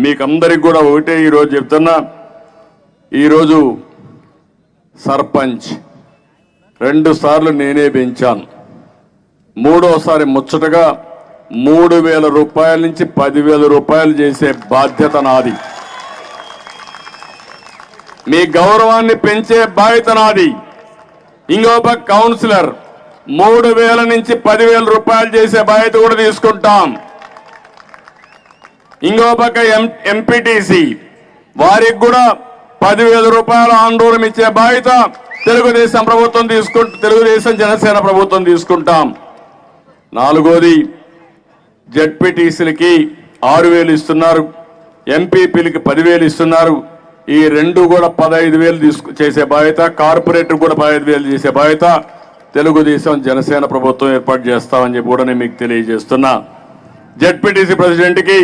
మీకందరికి కూడా ఒకటే ఈరోజు చెప్తున్నా, ఈరోజు సర్పంచ్ 2 సార్లు నేనే పెంచాను. 3వసారి ముచ్చటగా 3,000 రూపాయల నుంచి 10,000 రూపాయలు చేసే బాధ్యత నాది. మీ గౌరవాన్ని పెంచే బాధ్యత నాది. ఇంకొక కౌన్సిలర్ 3,000 నుంచి 10,000 రూపాయలు చేసే బాధ్యత కూడా తీసుకుంటాం. ఇంకో పక్క ఎంపీటీసీ వారికి కూడా 10,000 రూపాయల ఆందోళన ఇచ్చే బాధ్యత తెలుగుదేశం జనసేన ప్రభుత్వం తీసుకుంటాం. 4వది జెడ్పీటీసీలకి 6,000 ఇస్తున్నారు, ఎంపీపీలకి 10,000 ఇస్తున్నారు. ఈ 2 కూడా 15,000 చేసే బాధ్యత, కార్పొరేటర్ కూడా 15,000 చేసే బాధ్యత తెలుగుదేశం జనసేన ప్రభుత్వం ఏర్పాటు చేస్తామని చెప్పి కూడా నేను మీకు తెలియజేస్తున్నా. జెడ్పీటీసీ ప్రెసిడెంట్కి